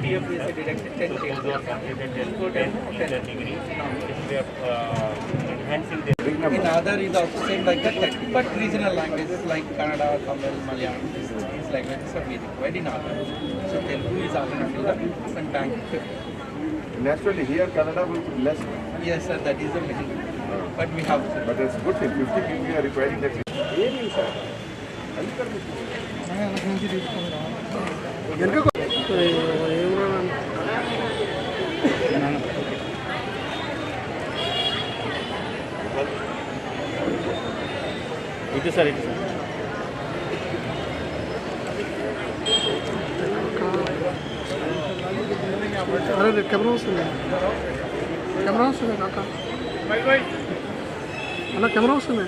TFS directed 10 things or completed 10 degree. We are enhancing the. In other is also same like that, but regional languages like Kannada, Tamil, Malayalam, these languages are very required in other. So Telugu is other until the and bank 50. Naturally, here Kannada will be less. Yes, sir, that is the minimum. But we have. But it's good thing. 50 people are requiring that. Itu sir, itu sir. अरे camera वसूल है काका अला camera वसूल है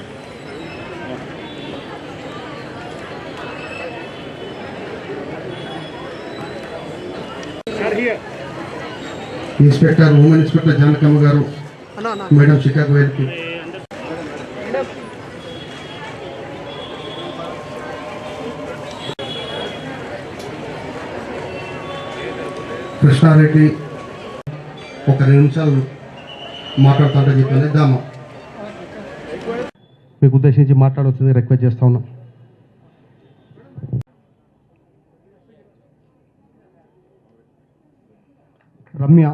inspector woman inspector जानकम्म गारू madam Chicago वेल्की Krishna Reddy ఒక 2 నిమిషాలు మాట్లాడుతుంటే చెప్పండి దామా మీకు ఉద్దేశించి మాట్లాడవలసింది రిక్వెస్ట్ చేస్తా ఉన్నా. Ramya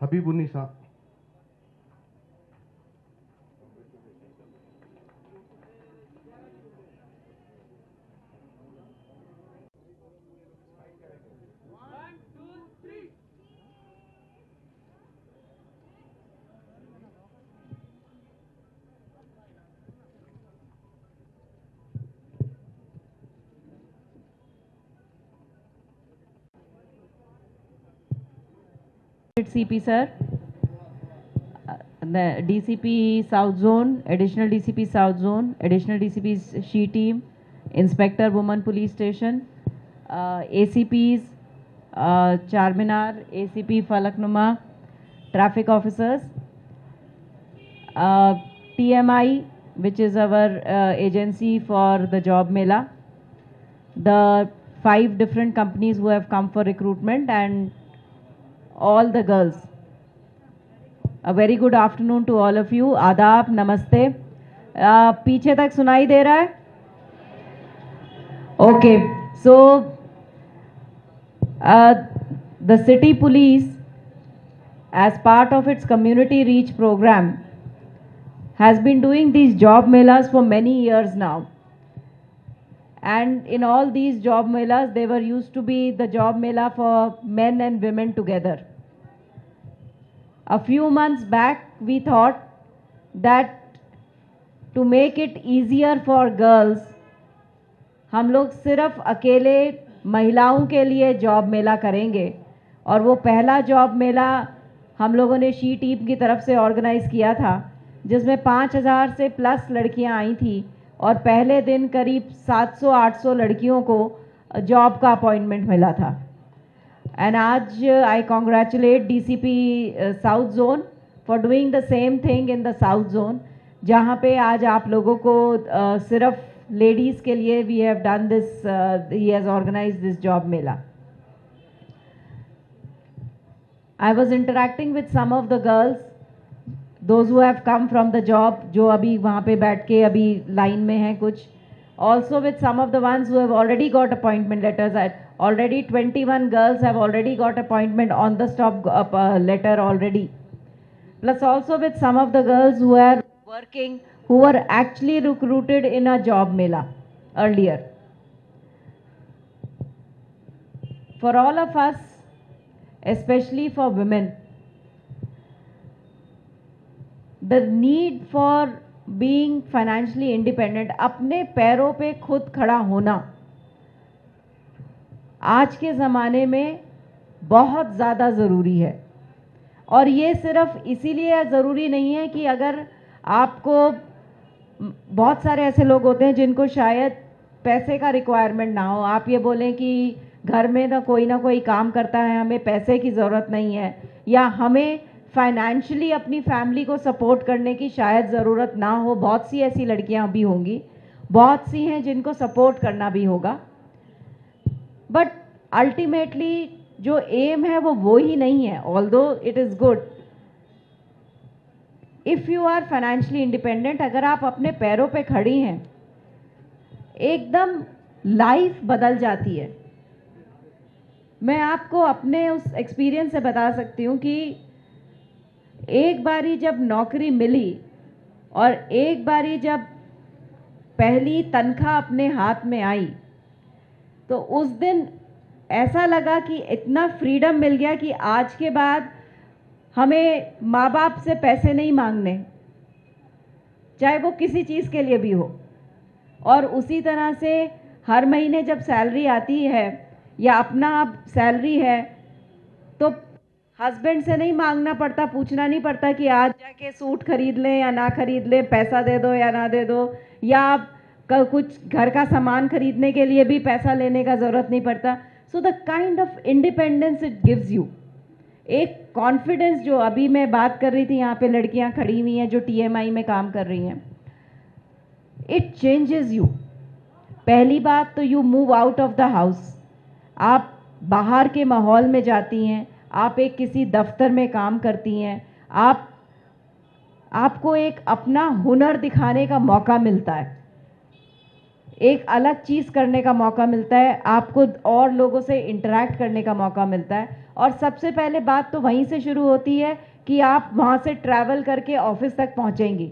హబీబున్నీసా CP sir, the DCP South Zone, additional DCP South Zone, additional DCP She Team, Inspector Women Police Station, ACPs, Charminar, ACP Falaknuma, traffic officers, TMI, which is our agency for the job mela, the 5 different companies who have come for recruitment, and all the girls. A very good afternoon to all of you. आदाब, नमस्ते. पीछे तक सुनाई दे रहा है? Okay. So, the city police, as part of its community reach program, has been doing these job melas for many years now. And in all these job melas, they were used to be the job mela for men and women together. A few months back, we thought that to make it easier for girls, हम लोग सिर्फ अकेले महिलाओं के लिए job मेला करेंगे. और वो पहला जॉब मेला हम लोगों ने शी टीम की तरफ से ऑर्गेनाइज किया था, जिसमें 5000 से प्लस लड़कियां आई थी और पहले दिन करीब 700-800 लड़कियों को जॉब का अपॉइंटमेंट मिला था. And आज I congratulate DCP South Zone for doing the same thing in the South Zone, जहाँ पे आज आप लोगों को सिर्फ लेडीज़ के लिए we have done this, he has organized this job mela. I was interacting with some of the girls, those who have come from the job, जो अभी वहाँ पे बैठ के अभी लाइन में हैं कुछ. Also with some of the ones who have already got appointment letters. Already 21 girls have already got appointment on the stop letter already. Plus also with some of the girls who are working, who were actually recruited in a job mela earlier. For all of us, especially for women, the need for being financially independent, अपने पैरों पे खुद खड़ा होना, आज के ज़माने में बहुत ज़्यादा ज़रूरी है. और ये सिर्फ इसीलिए ज़रूरी नहीं है कि अगर आपको, बहुत सारे ऐसे लोग होते हैं जिनको शायद पैसे का रिक्वायरमेंट ना हो, आप ये बोलें कि घर में ना कोई काम करता है, हमें पैसे की ज़रूरत नहीं है, या हमें फाइनेंशियली अपनी फैमिली को सपोर्ट करने की शायद ज़रूरत ना हो। बहुत सी ऐसी लड़कियां भी होंगी, बहुत सी हैं जिनको सपोर्ट करना भी होगा, बट अल्टीमेटली जो एम है वो ही नहीं है। Although it is good if you are financially independent, अगर आप अपने पैरों पे खड़ी हैं, एकदम लाइफ बदल जाती है। मैं आपको अपने उस एक्सपीरियंस से बता सकती हूँ कि एक बारी जब नौकरी मिली और एक बारी जब पहली तनख्वाह अपने हाथ में आई, तो उस दिन ऐसा लगा कि इतना फ्रीडम मिल गया कि आज के बाद हमें माँ बाप से पैसे नहीं मांगने, चाहे वो किसी चीज़ के लिए भी हो। और उसी तरह से हर महीने जब सैलरी आती है या अपना अब सैलरी है, तो हस्बैंड से नहीं मांगना पड़ता, पूछना नहीं पड़ता कि आज जाके सूट खरीद लें या ना खरीद लें, पैसा दे दो या ना दे दो, या आप कुछ घर का सामान खरीदने के लिए भी पैसा लेने का ज़रूरत नहीं पड़ता। So the kind of independence it gives you, एक कॉन्फिडेंस, जो अभी मैं बात कर रही थी, यहाँ पे लड़कियाँ खड़ी हुई हैं जो TMI में काम कर रही हैं, इट चेंजेस यू। पहली बात तो you move out of the house, आप बाहर के माहौल में जाती हैं, आप एक किसी दफ्तर में काम करती हैं, आपको एक अपना हुनर दिखाने का मौका मिलता है, एक अलग चीज़ करने का मौका मिलता है, आपको और लोगों से इंटरेक्ट करने का मौका मिलता है। और सबसे पहले बात तो वहीं से शुरू होती है कि आप वहाँ से ट्रैवल करके ऑफिस तक पहुँचेंगी।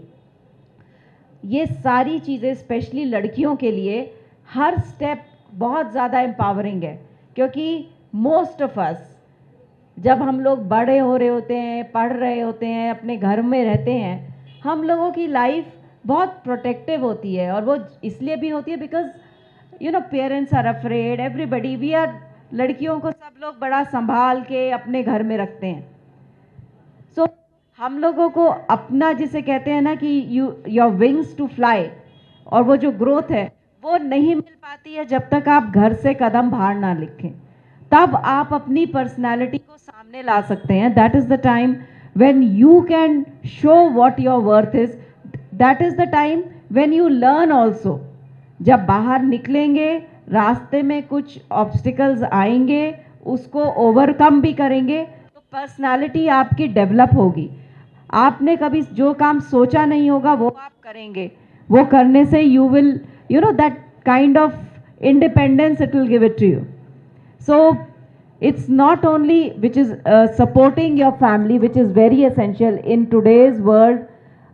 ये सारी चीज़ें स्पेशली लड़कियों के लिए हर स्टेप बहुत ज़्यादा एम्पावरिंग है, क्योंकि मोस्ट ऑफ अस जब हम लोग बड़े हो रहे होते हैं, पढ़ रहे होते हैं, अपने घर में रहते हैं, हम लोगों की लाइफ बहुत प्रोटेक्टिव होती है। और वो इसलिए भी होती है because you know parents are afraid, everybody, we are, लड़कियों को सब लोग बड़ा संभाल के अपने घर में रखते हैं। सो हम लोगों को अपना, जिसे कहते हैं ना कि योर विंग्स टू फ्लाई, और वो जो ग्रोथ है वो नहीं मिल पाती है जब तक आप घर से कदम बाहर ना लिखें। तब आप अपनी पर्सनालिटी को सामने ला सकते हैं। That is the time when you can show what your worth is. That is the time when you learn also. जब बाहर निकलेंगे, रास्ते में कुछ ऑब्स्टिकल्स आएंगे, उसको ओवरकम भी करेंगे, तो पर्सनालिटी आपकी डेवलप होगी। आपने कभी जो काम सोचा नहीं होगा वो आप करेंगे, वो करने से you will, you know, that kind of independence it will give it to you. So it's not only which is supporting your family, which is very essential in today's world.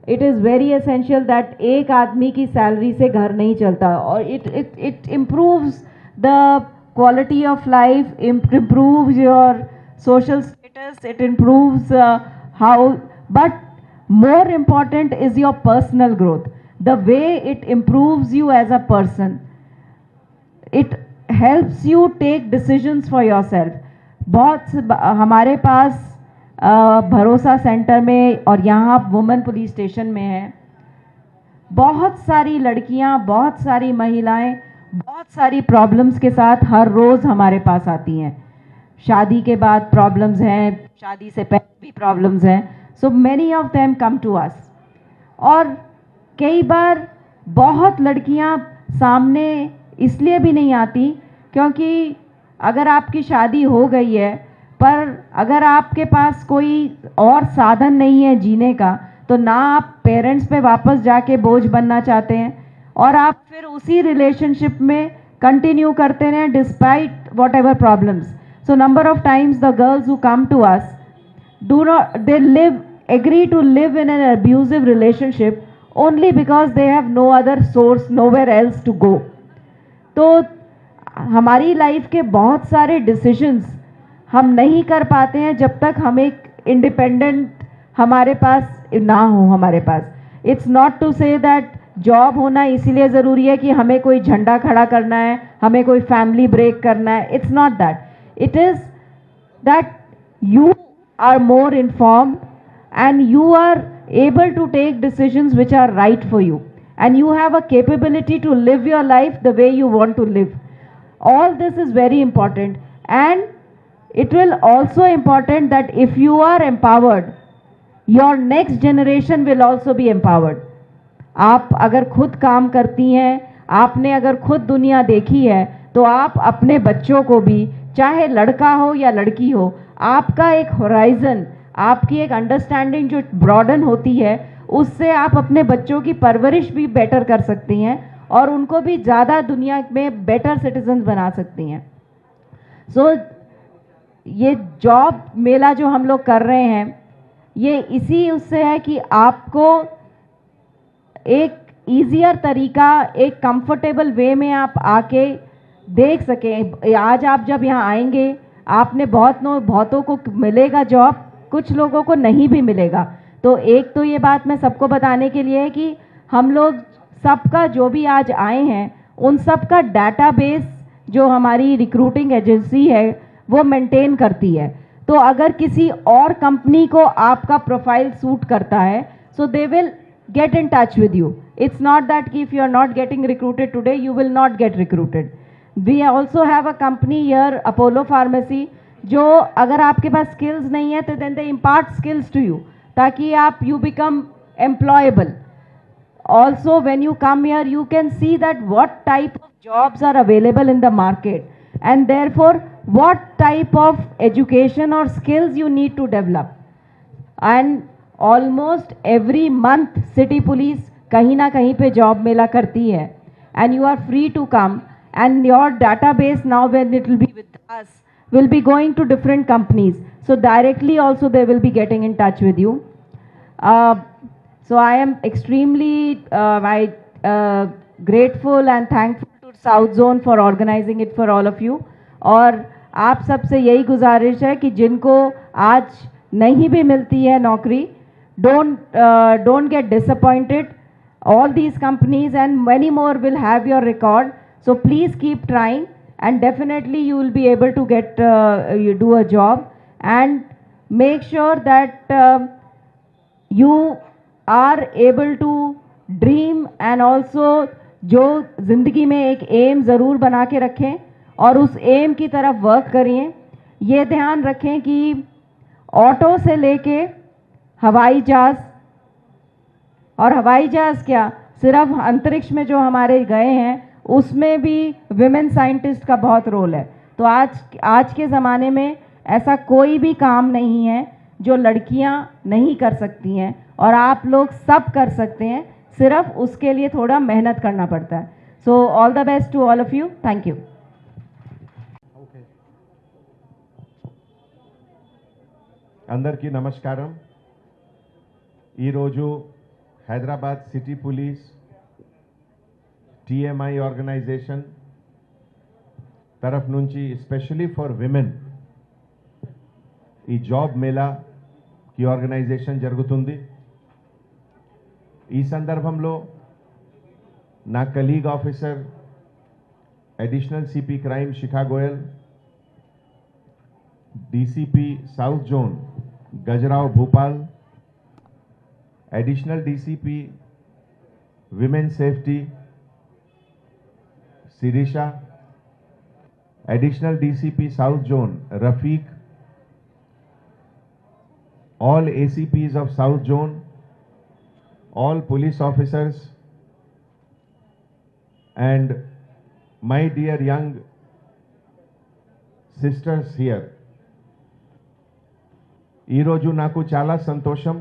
It is very essential that एक आदमी की salary से घर नहीं चलता, और it improves the quality of life, improves your social status, it improves how, but more important is your personal growth. The way it improves you as a person, it helps you take decisions for yourself. बहुत हमारे पास भरोसा centre में और यहाँ women police station में है, बहुत सारी लड़कियाँ, बहुत सारी महिलाएं, बहुत सारी प्रॉब्लम्स के साथ हर रोज़ हमारे पास आती हैं। शादी के बाद प्रॉब्लम्स हैं, शादी से पहले भी प्रॉब्लम्स हैं। So many of them come to us. और कई बार बहुत लड़कियां सामने इसलिए भी नहीं आती क्योंकि अगर आपकी शादी हो गई है, पर अगर आपके पास कोई और साधन नहीं है जीने का, तो ना आप पेरेंट्स पे वापस जाके बोझ बनना चाहते हैं, और आप फिर उसी रिलेशनशिप में कंटिन्यू करते रहें despite what problems. So number of times the girls who come to us do not, they agree to live in an abusive relationship only because they have no other source, nowhere else to go. तो हमारी life के बहुत सारे decisions हम नहीं कर पाते हैं जब तक हम एक इंडिपेंडेंट हमारे पास ना हो। हमारे पास, it's not to say that job होना इसीलिए ज़रूरी है कि हमें कोई झंडा खड़ा करना है, हमें कोई फैमिली ब्रेक करना है। It's not that, it is that you are more informed and you are able to take decisions which are right for you, and you have a capability to live your life the way you want to live. All this is very important, and it will also important that if you are empowered, your next generation will also be empowered. आप अगर खुद काम करती हैं, आपने अगर खुद दुनिया देखी है, तो आप अपने बच्चों को भी, चाहे लड़का हो या लड़की हो, आपका एक होराइजन, आपकी एक अंडरस्टैंडिंग जो ब्रॉडन होती है, उससे आप अपने बच्चों की परवरिश भी बेटर कर सकती हैं और उनको भी ज़्यादा दुनिया में बेटर सिटीजन्स बना सकती हैं. सो ये जॉब मेला जो हम लोग कर रहे हैं, ये इसी उससे है कि आपको एक ईजियर तरीका, एक कंफर्टेबल वे में आप आके देख सकें. आज आप जब यहाँ आएंगे, आपने बहुतों को मिलेगा जॉब, कुछ लोगों को नहीं भी मिलेगा. तो एक तो ये बात मैं सबको बताने के लिए है कि हम लोग सबका जो भी आज आए हैं, उन सब का डाटाबेस जो हमारी रिक्रूटिंग एजेंसी है वो मेंटेन करती है. तो अगर किसी और कंपनी को आपका प्रोफाइल सूट करता है, so they will get in touch with you. It's not that if you are not getting recruited today, you will not get recruited. We also have a company here, Apollo Pharmacy, जो अगर आपके पास skills नहीं है तो then they impart skills to you, ताकि आप you become employable. Also, when you come here, you can see that what type of jobs are available in the market, and therefore what type of education or skills you need to develop. And almost every month city police कहीं ना कहीं पे job मेला करती है, and you are free to come, and your database now when it will be with us will be going to different companies, so directly also they will be getting in touch with you. So I am extremely grateful and thankful to South Zone for organizing it for all of you. और आप सबसे यही गुजारिश है कि जिनको आज नहीं भी मिलती है नौकरी, don't get disappointed. All these companies and many more will have your record, so please keep trying, and definitely you will be able to get you do a job. And make sure that you are able to dream, and also जो ज़िंदगी में एक M ज़रूर बना के रखें और उस एम की तरफ वर्क करिए. ये ध्यान रखें कि ऑटो से लेके हवाई जहाज़, और हवाई जहाज़ क्या, सिर्फ अंतरिक्ष में जो हमारे गए हैं उसमें भी विमेन साइंटिस्ट का बहुत रोल है. तो आज के ज़माने में ऐसा कोई भी काम नहीं है जो लड़कियां नहीं कर सकती हैं, और आप लोग सब कर सकते हैं, सिर्फ उसके लिए थोड़ा मेहनत करना पड़ता है. So all the best to all of you. Thank you. అందరికీ నమస్కారం. ఈరోజు Hyderabad city police TMI organization तरफ నుంచి స్పెషల్లీ ఫర్ విమెన్ ఈ జాబ్ మేళా की ఆర్గనైజేషన్ జరుగుతుంది. ఈ సందర్భంలో నా colleague officer additional CP crime Shikha Goyal, DCP south zone Gajarao Bhopal, additional DCP women safety Sirisha, additional DCP south zone Rafiq, all ACPs of South Zone, all police officers, and my dear young sisters here. ఈరోజు నాకు చాలా సంతోషం.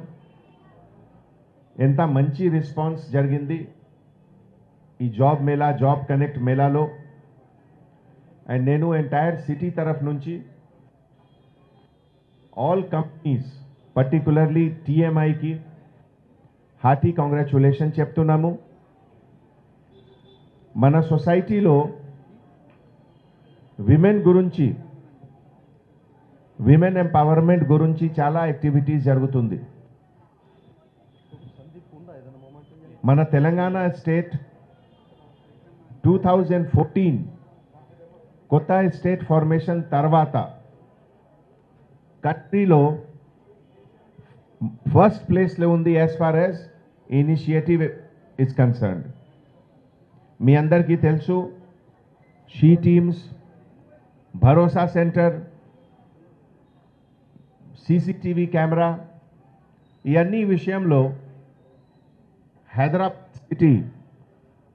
ఎంత మంచి రెస్పాన్స్ జరిగింది ఈ job mela, job connect మేళాలో. And నేను ఎంటైర్ సిటీ తరఫు నుంచి ఆల్ కంపెనీస్, పర్టికులర్లీ టీఎంఐకి హార్టీ కాంగ్రాచులేషన్ చెప్తున్నాము. మన సొసైటీలో విమెన్ గురించి, విమెన్ ఎంపవర్మెంట్ గురించి చాలా యాక్టివిటీస్ జరుగుతుంది. మన తెలంగాణ స్టేట్ 2014 కొత్త స్టేట్ ఫార్మేషన్ తర్వాత కంట్రీలో ఫస్ట్ ప్లేస్లో ఉంది as far as initiative is concerned. మీ అందరికీ తెలుసు she teams, Bharosa centre, CCTV camera, ఇవన్నీ విషయంలో హైదరాబాద్ సిటీ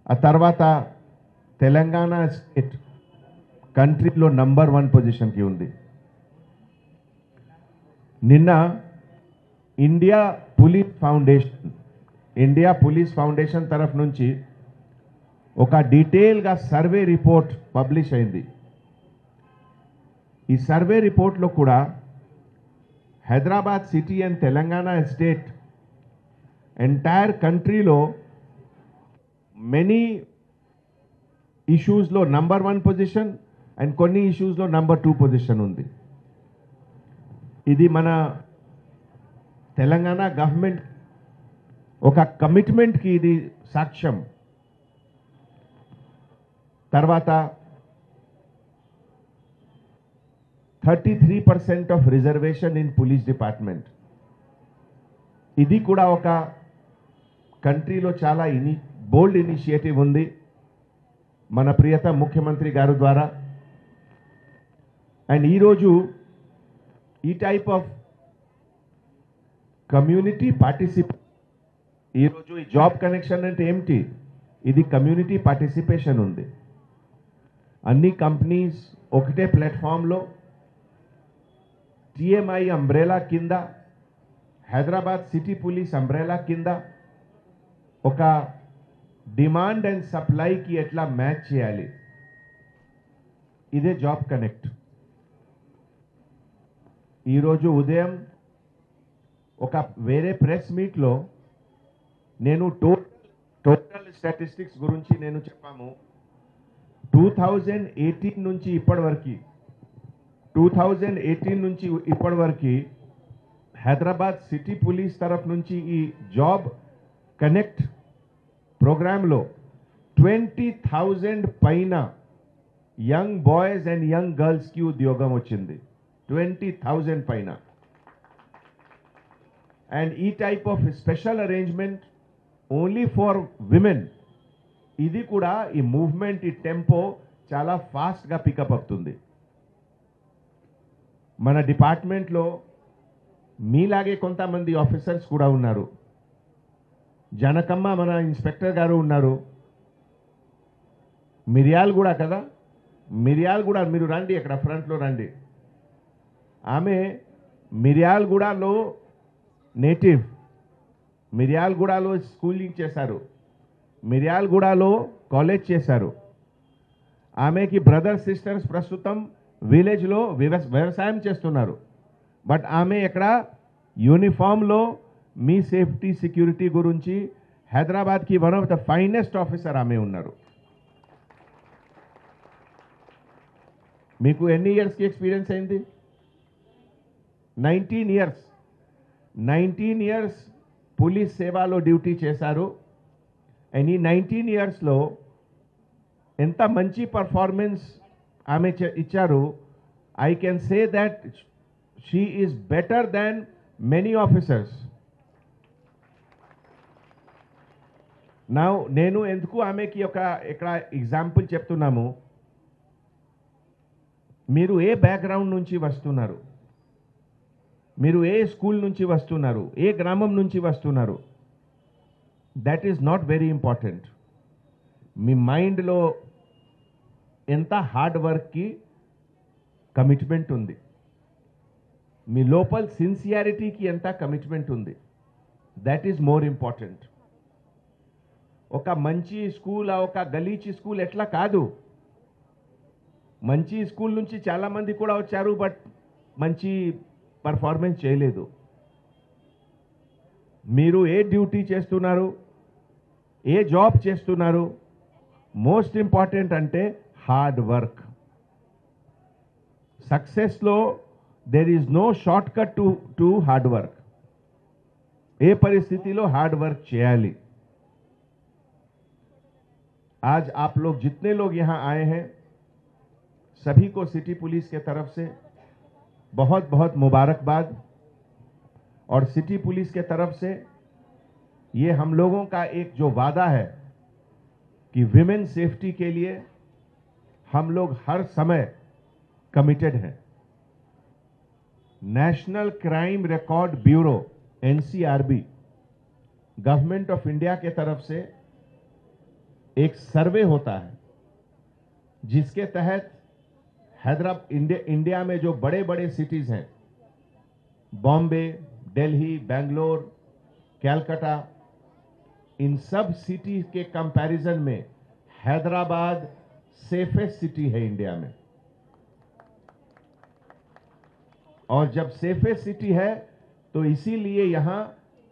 ఆ తర్వాత తెలంగాణ స్టేట్ కంట్రీలో నంబర్ 1 పొజిషన్కి ఉంది. నిన్న ఇండియా పోలీస్ ఫౌండేషన్ తరఫు నుంచి ఒక డీటెయిల్గా సర్వే రిపోర్ట్ పబ్లిష్ అయింది. ఈ సర్వే రిపోర్ట్లో కూడా Hyderabad city and Telangana state entire కంట్రీలో మెనీ ఇష్యూస్లో నంబర్ 1 పొజిషన్ అండ్ కొన్ని ఇష్యూస్లో నంబర్ 2 పొజిషన్ ఉంది. ఇది మన తెలంగాణ గవర్నమెంట్ ఒక కమిట్మెంట్కి ఇది సాక్ష్యం. తర్వాత 33% of reservation in police department, ఇది కూడా ఒక కంట్రీలో చాలా బోల్డ్ ఇనిషియేటివ్ ఉంది మన ప్రియతమ ముఖ్యమంత్రి గారు ద్వారా. అండ్ ఈరోజు ఈ టైప్ ఆఫ్ కమ్యూనిటీ ఈరోజు ఈ జాబ్ కనెక్షన్ అంటే ఏమిటి? ఇది కమ్యూనిటీ పార్టిసిపేషన్ ఉంది. అన్ని కంపెనీస్ ఒకటే ప్లాట్ఫామ్లో టీఎంఐ అంబ్రెలా కింద, హైదరాబాద్ సిటీ పోలీస్ అంబ్రెలా కింద ఒక డిమాండ్ అండ్ సప్లైకి ఎట్లా మ్యాచ్ చేయాలి, ఇదే జాబ్ కనెక్ట్. ఈరోజు ఉదయం ఒక వేరే ప్రెస్ మీట్లో నేను టోటల్ స్టాటిస్టిక్స్ గురించి నేను చెప్పాము. 2018 నుంచి ఇప్పటి వరకు హైదరాబాద్ సిటీ పోలీస్ తరఫు నుంచి ఈ జాబ్ కనెక్ట్ ప్రోగ్రాంలో 20,000 పైన యంగ్ బాయ్స్ అండ్ యంగ్ గర్ల్స్కి ఉద్యోగం వచ్చింది. 20,000 పైన. అండ్ ఈ type of special arrangement only for women, ఇది కూడా ఈ మూవ్మెంట్ ఈ టెంపో చాలా ఫాస్ట్గా పికప్ అవుతుంది. మన డిపార్ట్మెంట్లో మీలాగే కొంతమంది ఆఫీసర్స్ కూడా ఉన్నారు. జనకమ్మ మన ఇన్స్పెక్టర్ గారు ఉన్నారు. మిర్యాలగూడ కదా, మిర్యాలగూడ మీరు రండి, అక్కడ ఫ్రంట్లో రండి. ఆమె మిర్యాలగూడలో నేటివ్, మిర్యాలగూడలో స్కూలింగ్ చేశారు, మిర్యాలగూడలో కాలేజ్ చేశారు. ఆమెకి బ్రదర్స్ సిస్టర్స్ ప్రస్తుతం విలేజ్లో వ్యవసాయం చేస్తున్నారు. బట్ ఆమె ఇక్కడ యూనిఫామ్లో మీ సేఫ్టీ సెక్యూరిటీ గురించి హైదరాబాద్కి one of the finest officer ఆమె ఉన్నారు. మీకు ఎన్ని ఇయర్స్కి ఎక్స్పీరియన్స్ అయింది? 19 ఇయర్స్. 19 ఇయర్స్ పోలీస్ సేవలో డ్యూటీ చేశారు. అండ్ ఈ 19 ఇయర్స్లో ఎంత మంచి పర్ఫార్మెన్స్ ఆమె ఇచ్చారు. I can say that she is better than many officers. నేను ఎందుకు ఆమెకి ఇక్కడ ఎగ్జాంపుల్ చెప్తున్నాము, మీరు ఏ బ్యాక్గ్రౌండ్ నుంచి వస్తున్నారు, మీరు ఏ స్కూల్ నుంచి వస్తున్నారు, ఏ గ్రామం నుంచి వస్తున్నారు, that is not very important. మీ మైండ్లో ఎంత హార్డ్ వర్క్కి కమిట్మెంట్ ఉంది, మీ లోపల సిన్సియారిటీకి ఎంత కమిట్మెంట్ ఉంది, దట్ ఈస్ మోర్ ఇంపార్టెంట్. ఒక మంచి స్కూల్, ఒక గలీచి స్కూల్ ఎట్లా కాదు. మంచి స్కూల్ నుంచి చాలామంది కూడా వచ్చారు, బట్ మంచి పర్ఫార్మెన్స్ చేయలేదు. మీరు ఏ డ్యూటీ చేస్తున్నారు, ఏ జాబ్ చేస్తున్నారు, మోస్ట్ ఇంపార్టెంట్ అంటే హార్డ్ వర్క్. సక్సెస్లో there is no short cut to hard work. ఏ పరిస్థితిలో హార్డ్ వర్క్ చేయాలి. आज आप लोग जितने लोग यहाँ आए हैं, सभी को सिटी पुलिस के तरफ से बहुत बहुत मुबारकबाद. और सिटी पुलिस के तरफ से ये हम लोगों का एक जो वादा है कि विमेन सेफ्टी के लिए हम लोग हर समय कमिटेड हैं। National crime record bureau NCRB government of India के तरफ से एक सर्वे होता है जिसके तहत हैदराबाद इंडिया में जो बड़े बड़े सिटीज हैं, बॉम्बे, दिल्ली, बेंगलोर, कैलकाटा, इन सब सिटी के कंपैरिजन में हैदराबाद सेफेस्ट सिटी है इंडिया में। और जब सेफेस्ट सिटी है तो इसीलिए यहां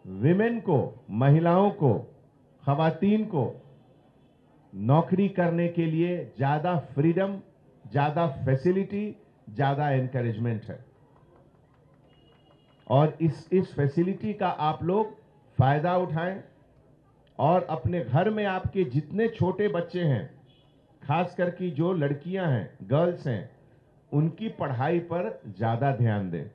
विमेन को, महिलाओं को, खवातीन को नौकरी करने के लिए ज्यादा फ्रीडम, ज्यादा फैसिलिटी, ज्यादा एनकरेजमेंट है। और इस फैसिलिटी का आप लोग फायदा उठाएं और अपने घर में आपके जितने छोटे बच्चे हैं, खास करके जो लड़कियां हैं, गर्ल्स हैं, उनकी पढ़ाई पर ज्यादा ध्यान दें।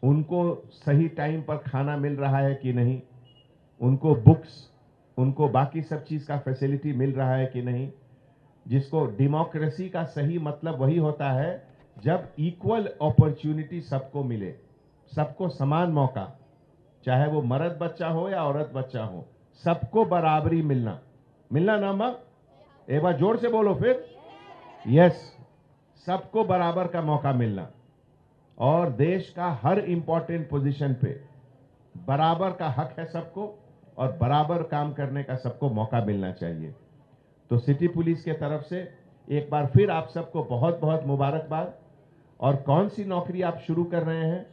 उनको सही टाइम पर खाना मिल रहा है कि नहीं, उनको बुक्स, उनको बाकी सब चीज का फैसिलिटी मिल रहा है कि नहीं। जिसको डेमोक्रेसी का सही मतलब वही होता है जब इक्वल अपॉर्चुनिटी सबको मिले, सबको समान मौका, चाहे वो मर्द बच्चा हो या औरत बच्चा हो, सबको बराबरी मिलना। मिलना ना मां? एक बार जोर से बोलो फिर। यस, सबको बराबर का मौका मिलना और देश का हर इंपॉर्टेंट पोजीशन पे बराबर का हक है सबको और बराबर काम करने का सबको मौका मिलना चाहिए। तो सिटी पुलिस के तरफ से एक बार फिर आप सबको बहुत बहुत मुबारकबाद। और कौन सी नौकरी आप शुरू कर रहे हैं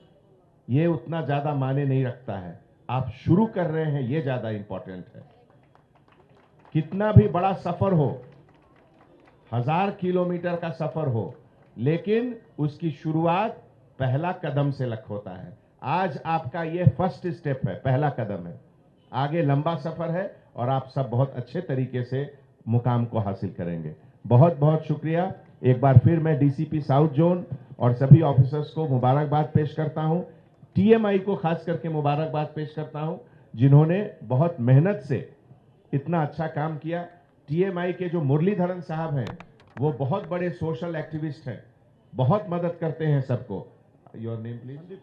ये उतना ज्यादा मायने नहीं रखता है, आप शुरू कर रहे हैं ये ज्यादा इंपॉर्टेंट है। कितना भी बड़ा सफर हो, 1000 किलोमीटर का सफर हो, लेकिन उसकी शुरुआत पहला कदम से होता है। आज आपका ये फर्स्ट स्टेप है, पहला कदम है। आगे लंबा सफर है और आप सब बहुत अच्छे तरीके से मुकाम को हासिल करेंगे। बहुत बहुत शुक्रिया। एक बार फिर मैं डीसीपी साउथ जोन और सभी ऑफिसर्स को मुबारकबाद पेश करता हूं। टीएमआई को खास करके मुबारकबाद पेश करता हूं जिन्होंने बहुत मेहनत से इतना अच्छा काम किया। टीएमआई के जो मुरलीधरन साहब हैं वो बहुत बड़े सोशल एक्टिविस्ट हैं, बहुत मदद करते हैं सबको। Your name please.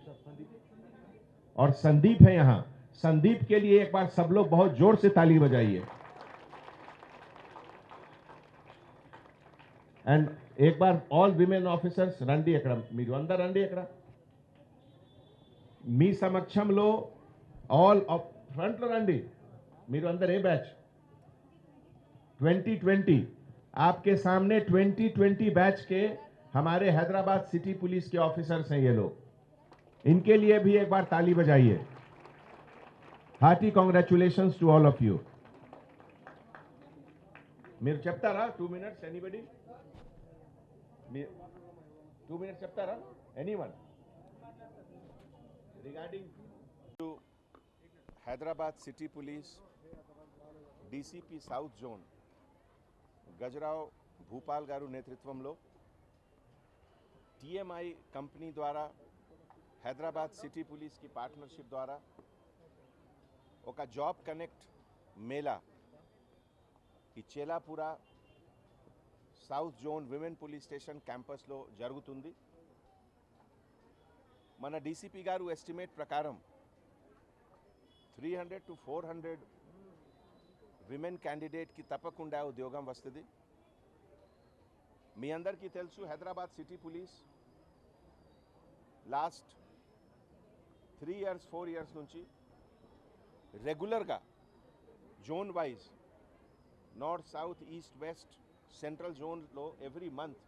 और संदीप है यहां। संदीप के लिए एक बार सब लोग बहुत जोर से ताली बजाइए। एंड एक बार ऑल विमेन ऑफिसर्स రండి అక్కడ, మీరు అందరు రండి అక్కడ, మీ సమక్షంలో ఆల్ ఫ్రంట్ లో రండి, మీరు అందరు ఏ బ్యాచ్ 2020, आपके सामने 2020 बैच के हमारे हैदराबाद सिटी पुलिस के ऑफिसर्स हैं ये लोग। इनके लिए भी एक बार ताली बजाइए। Hearty congratulations to all of you. మీరు చెప్తారా 2 minutes ఎనీబడి? 2 minutes చెప్తారా anyone regarding to Hyderabad city police DCP south zone Gajarao Bhupal garu నేతృత్వంలో టీఎంఐ కంపెనీ ద్వారా హైదరాబాద్ సిటీ పులిస్ की పార్ట్నర్షిప్ ద్వారా ఒక జాబ్ కనెక్ట్ మేళా ఈ Chelapura south zone women police station క్యాంపస్లో జరుగుతుంది। మన డీసీపీ గారు ఎస్టిమేట్ ప్రకారం 300 to 400 విమెన్ క్యాండిడేట్కి తప్పకుండా ఉద్యోగం వస్తుంది। మీ అందరికీ తెలుసు Hyderabad city police last 3 years 4 years నుంచి రెగ్యులర్గా zone wise north south east west central జోన్లో every month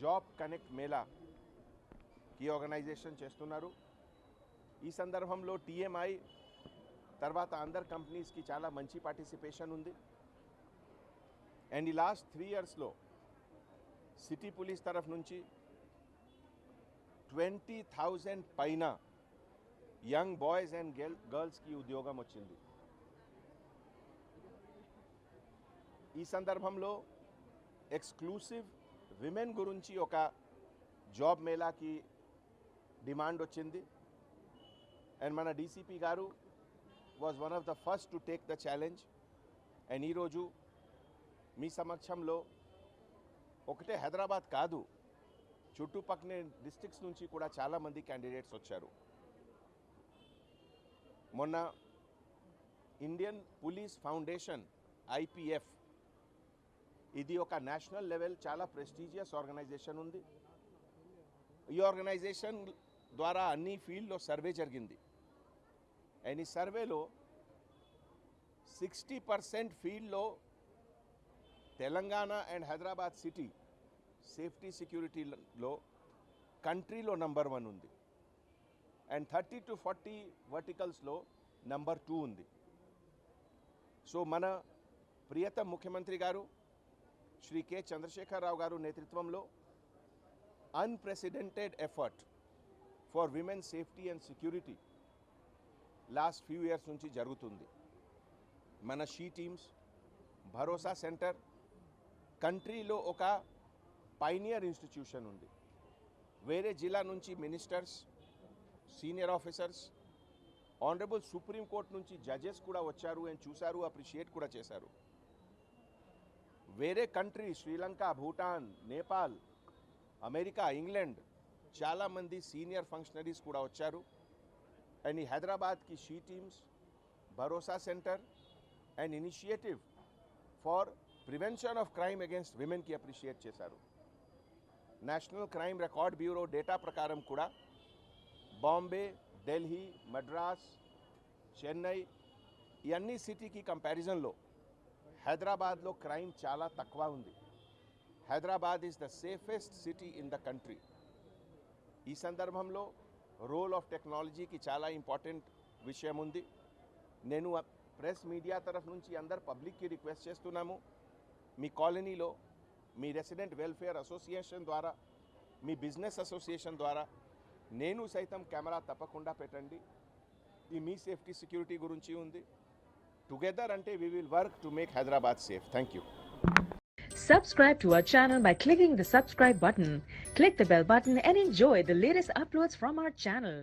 job connect mela की ఆర్గనైజేషన్ చేస్తున్నారు। ఈ సందర్భంలో టీఎంఐ తర్వాత అందర్ కంపెనీస్కి చాలా మంచి పార్టిసిపేషన్ ఉంది। అండ్ ఈ లాస్ట్ 3 yearsలో సిటీ పోలీస్ తరఫు నుంచి 20,000 పైన యంగ్ బాయ్స్ అండ్ గర్ల్స్కి ఉద్యోగం వచ్చింది। ఈ సందర్భంలో ఎక్స్క్లూసివ్ విమెన్ గురించి ఒక జాబ్ మేళాకి డిమాండ్ వచ్చింది। అండ్ మన డీసీపీ గారు was one of the first to take the challenge. And ఈరోజు మీ సమక్షంలో ఒకటే హైదరాబాద్ కాదు, చుట్టుపక్కల డిస్ట్రిక్ట్స్ నుంచి కూడా చాలామంది క్యాండిడేట్స్ వచ్చారు. మొన్న ఇండియన్ పోలీస్ ఫౌండేషన్ IPF ఇది ఒక నేషనల్ లెవెల్ చాలా ప్రెస్టీజియస్ ఆర్గనైజేషన్ ఉంది. ఈ ఆర్గనైజేషన్ ద్వారా అన్ని ఫీల్డ్లో సర్వే జరిగింది. అండ్ ఈ సర్వేలో 60% ఫీల్డ్లో Telangana and Hyderabad city safety సెక్యూరిటీలో కంట్రీలో నంబర్ 1 ఉంది. అండ్ 30 to 40 వర్టికల్స్లో నంబర్ 2 ఉంది. సో మన ప్రియతమ ముఖ్యమంత్రి గారు శ్రీ కె చంద్రశేఖరరావు గారు నేతృత్వంలో unprecedented effort for women safety and security last few years నుంచి జరుగుతుంది. మన షీ టీమ్స్ భరోసా సెంటర్ కంట్రీలో ఒక పైనియర్ ఇన్స్టిట్యూషన్ ఉంది. వేరే జిల్లా నుంచి ministers, senior officers, honourable supreme court నుంచి జడ్జెస్ కూడా వచ్చారు అండ్ చూశారు, అప్రిషియేట్ కూడా చేశారు. వేరే country Sri Lanka, Bhutan, Nepal, America, England చాలామంది సీనియర్ ఫంక్షనరీస్ కూడా వచ్చారు. అండ్ ఈ హైదరాబాద్కి she teams, Bharosa centre and initiative for prevention of crime against విమెన్కి అప్రిషియేట్ చేశారు. National crime record bureau data ప్రకారం కూడా బాంబే, ఢిల్లీ, మద్రాస్, చెన్నై ఈ అన్ని సిటీకి కంపారిజన్లో హైదరాబాద్లో క్రైమ్ చాలా తక్కువ ఉంది. Hyderabad is the safest city in the country. ఈ సందర్భంలో రోల్ ఆఫ్ టెక్నాలజీకి చాలా ఇంపార్టెంట్ విషయం ఉంది. నేను ప్రెస్ మీడియా తరఫు నుంచి అందరు పబ్లిక్కి రిక్వెస్ట్ చేస్తున్నాము, మీ కాలనీలో మీ రెసిడెంట్ వెల్ఫేర్ అసోసియేషన్ ద్వారా, మీ బిజినెస్ అసోసియేషన్ ద్వారా నేను సైతం కెమెరా తప్పకుండా పెట్టండి. ఈ మీ సేఫ్టీ సెక్యూరిటీ గురించి ఉంది. టుగెదర్ అంటే we will work to make Hyderabad safe. Thank you. Subscribe to our channel by clicking the subscribe button. Click the bell button and enjoy the latest uploads from our channel.